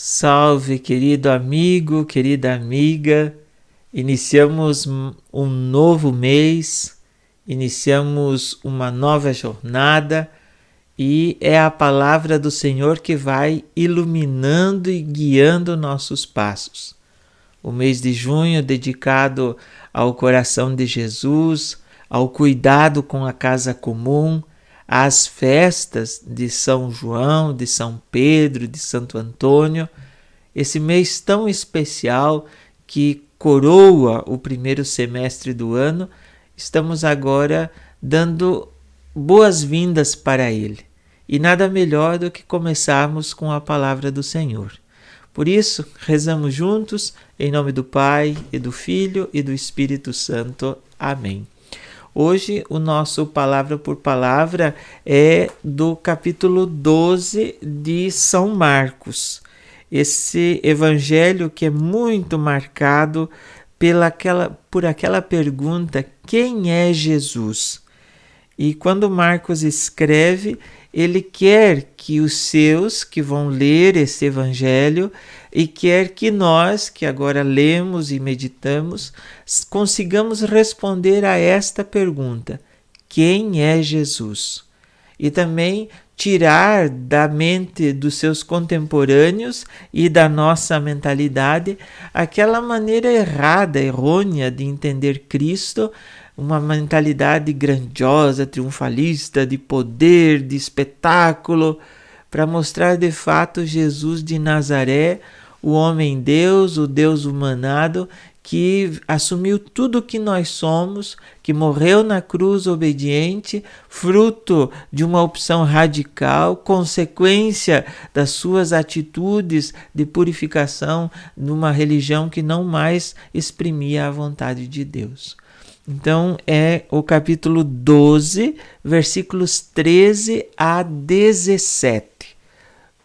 Salve, querido amigo, querida amiga. Iniciamos um novo mês, iniciamos uma nova jornada e é a palavra do Senhor que vai iluminando e guiando nossos passos. O mês de junho dedicado ao coração de Jesus, ao cuidado com a casa comum, às festas de São João, de São Pedro, de Santo Antônio, esse mês tão especial que coroa o primeiro semestre do ano, estamos agora dando boas-vindas para ele. E nada melhor do que começarmos com a palavra do Senhor. Por isso, rezamos juntos, em nome do Pai, e do Filho, e do Espírito Santo. Amém. Hoje, o nosso Palavra por Palavra é do capítulo 12 de São Marcos. Esse evangelho que é muito marcado por aquela pergunta: quem é Jesus? E quando Marcos escreve, ele quer que os seus que vão ler esse evangelho e quer que nós, que agora lemos e meditamos, consigamos responder a esta pergunta: quem é Jesus? E também tirar da mente dos seus contemporâneos e da nossa mentalidade aquela maneira errada, errônea de entender Cristo, uma mentalidade grandiosa, triunfalista, de poder, de espetáculo, para mostrar de fato Jesus de Nazaré, o homem-Deus, o Deus humanado, que assumiu tudo o que nós somos, que morreu na cruz obediente, fruto de uma opção radical, consequência das suas atitudes de purificação numa religião que não mais exprimia a vontade de Deus. Então, é o capítulo 12, versículos 13 a 17.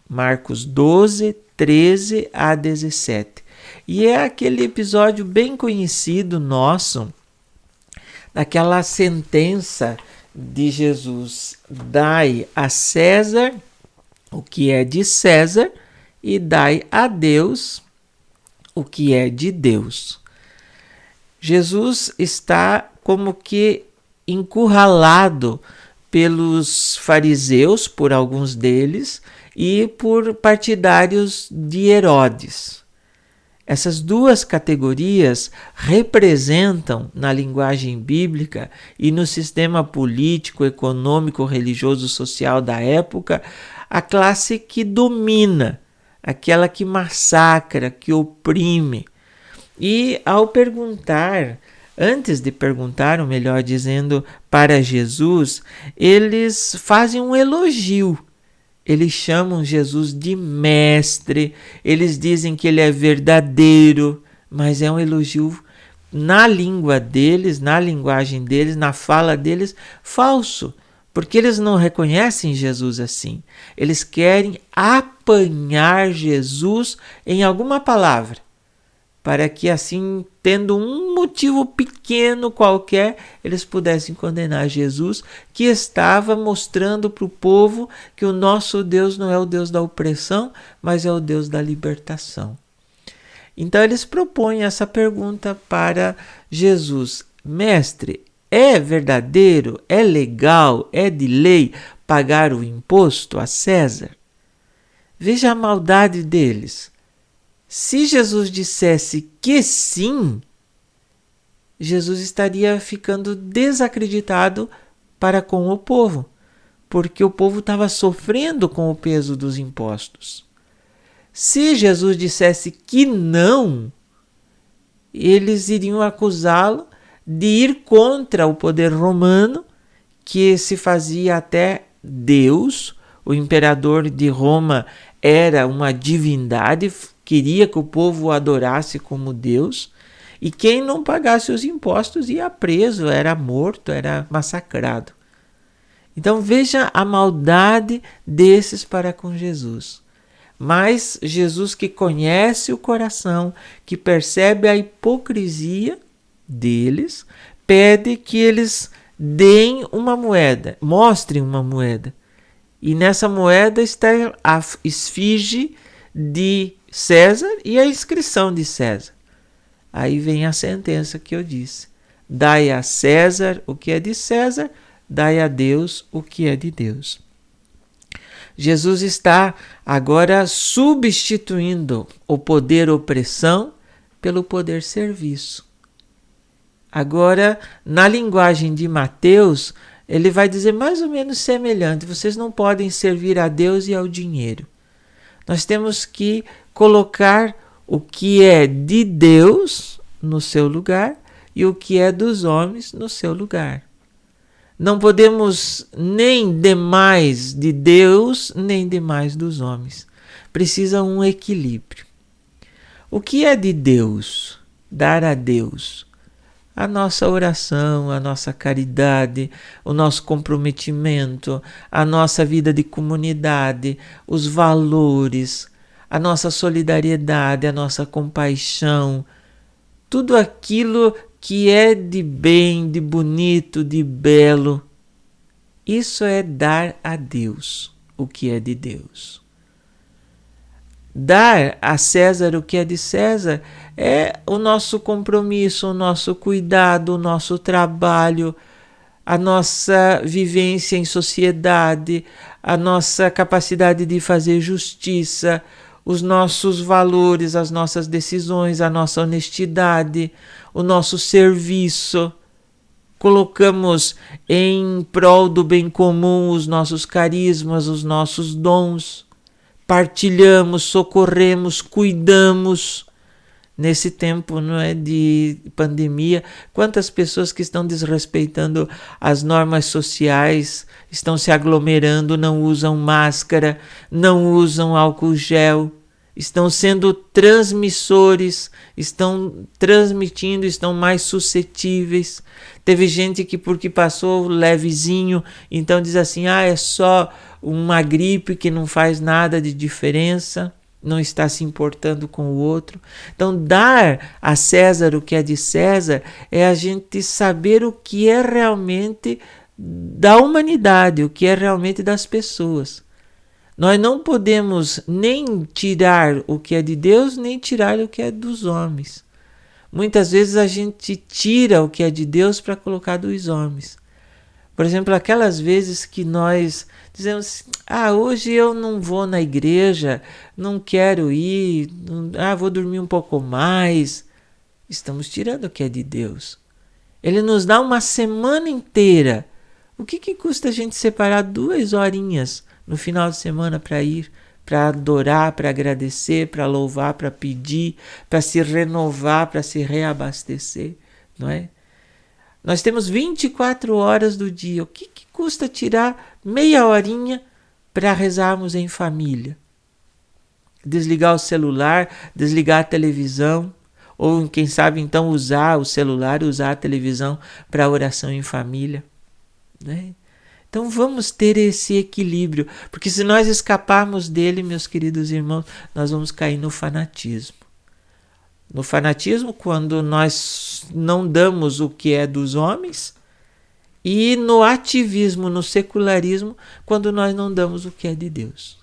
Marcos 12, 13 a 17. E é aquele episódio bem conhecido nosso, daquela sentença de Jesus: dai a César o que é de César e dai a Deus o que é de Deus. Jesus está como que encurralado pelos fariseus, por alguns deles, e por partidários de Herodes. Essas duas categorias representam, na linguagem bíblica e no sistema político, econômico, religioso, social da época, a classe que domina, aquela que massacra, que oprime. E ao perguntar, antes de perguntar, ou melhor dizendo, para Jesus, eles fazem um elogio. Eles chamam Jesus de mestre, eles dizem que ele é verdadeiro, mas é um elogio na língua deles, na linguagem deles, na fala deles, falso, porque eles não reconhecem Jesus assim. Eles querem apanhar Jesus em alguma palavra, para que assim, tendo um motivo pequeno qualquer, eles pudessem condenar Jesus, que estava mostrando para o povo que o nosso Deus não é o Deus da opressão, mas é o Deus da libertação. Então eles propõem essa pergunta para Jesus: mestre, é verdadeiro, é legal, é de lei pagar o imposto a César? Veja a maldade deles. Se Jesus dissesse que sim, Jesus estaria ficando desacreditado para com o povo, porque o povo estava sofrendo com o peso dos impostos. Se Jesus dissesse que não, eles iriam acusá-lo de ir contra o poder romano, que se fazia até Deus. O imperador de Roma era uma divindade, queria que o povo o adorasse como Deus, e quem não pagasse os impostos ia preso, era morto, era massacrado. Então veja a maldade desses para com Jesus. Mas Jesus, que conhece o coração, que percebe a hipocrisia deles, pede que eles deem uma moeda, mostrem uma moeda. E nessa moeda está a esfinge de César e a inscrição de César. Aí vem a sentença que eu disse: dai a César o que é de César, dai a Deus o que é de Deus. Jesus está agora substituindo o poder opressão pelo poder serviço. Agora, na linguagem de Mateus, ele vai dizer mais ou menos semelhante: vocês não podem servir a Deus e ao dinheiro. Nós temos que colocar o que é de Deus no seu lugar e o que é dos homens no seu lugar. Não podemos nem demais de Deus, nem demais dos homens. Precisa um equilíbrio. O que é de Deus? Dar a Deus a nossa oração, a nossa caridade, o nosso comprometimento, a nossa vida de comunidade, os valores, a nossa solidariedade, a nossa compaixão, tudo aquilo que é de bem, de bonito, de belo. Isso é dar a Deus o que é de Deus. Dar a César o que é de César é o nosso compromisso, o nosso cuidado, o nosso trabalho, a nossa vivência em sociedade, a nossa capacidade de fazer justiça, os nossos valores, as nossas decisões, a nossa honestidade, o nosso serviço. Colocamos em prol do bem comum os nossos carismas, os nossos dons. Partilhamos, socorremos, cuidamos. Nesse tempo, não é, de pandemia, quantas pessoas que estão desrespeitando as normas sociais, estão se aglomerando, não usam máscara, não usam álcool gel, estão sendo transmissores, estão transmitindo, estão mais suscetíveis. Teve gente que, porque passou levezinho, então diz assim: é só uma gripe que não faz nada de diferença, não está se importando com o outro. Então, dar a César o que é de César é a gente saber o que é realmente da humanidade, o que é realmente das pessoas. Nós não podemos nem tirar o que é de Deus, nem tirar o que é dos homens. Muitas vezes a gente tira o que é de Deus para colocar dos homens. Por exemplo, aquelas vezes que nós dizemos: hoje eu não vou na igreja, não quero ir, vou dormir um pouco mais. Estamos tirando o que é de Deus. Ele nos dá uma semana inteira. O que custa a gente separar 2 horinhas no final de semana para ir, para adorar, para agradecer, para louvar, para pedir, para se renovar, para se reabastecer, não é? Nós temos 24 horas do dia. O que custa tirar meia horinha para rezarmos em família? Desligar o celular, desligar a televisão, ou quem sabe então usar o celular, usar a televisão para oração em família, né? Então vamos ter esse equilíbrio, porque se nós escaparmos dele, meus queridos irmãos, nós vamos cair no fanatismo. No fanatismo, quando nós não damos o que é dos homens, e no ativismo, no secularismo, quando nós não damos o que é de Deus.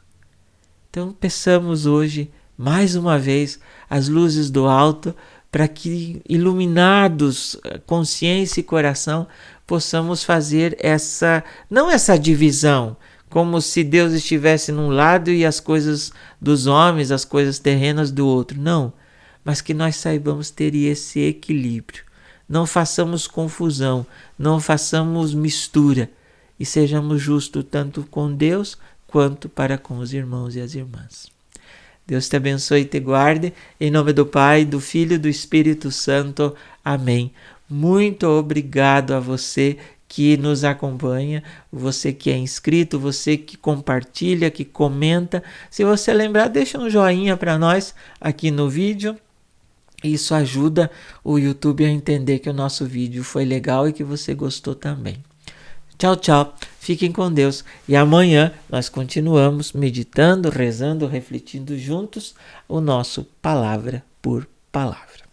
Então peçamos hoje, mais uma vez, as luzes do alto, para que, iluminados, consciência e coração, possamos fazer não essa divisão, como se Deus estivesse num lado e as coisas dos homens, as coisas terrenas do outro. Não, mas que nós saibamos ter esse equilíbrio. Não façamos confusão, não façamos mistura e sejamos justos tanto com Deus quanto para com os irmãos e as irmãs. Deus te abençoe e te guarde, em nome do Pai, do Filho e do Espírito Santo. Amém. Muito obrigado a você que nos acompanha, você que é inscrito, você que compartilha, que comenta. Se você lembrar, deixa um joinha para nós aqui no vídeo. Isso ajuda o YouTube a entender que o nosso vídeo foi legal e que você gostou também. Tchau, tchau. Fiquem com Deus. E amanhã nós continuamos meditando, rezando, refletindo juntos o nosso Palavra por Palavra.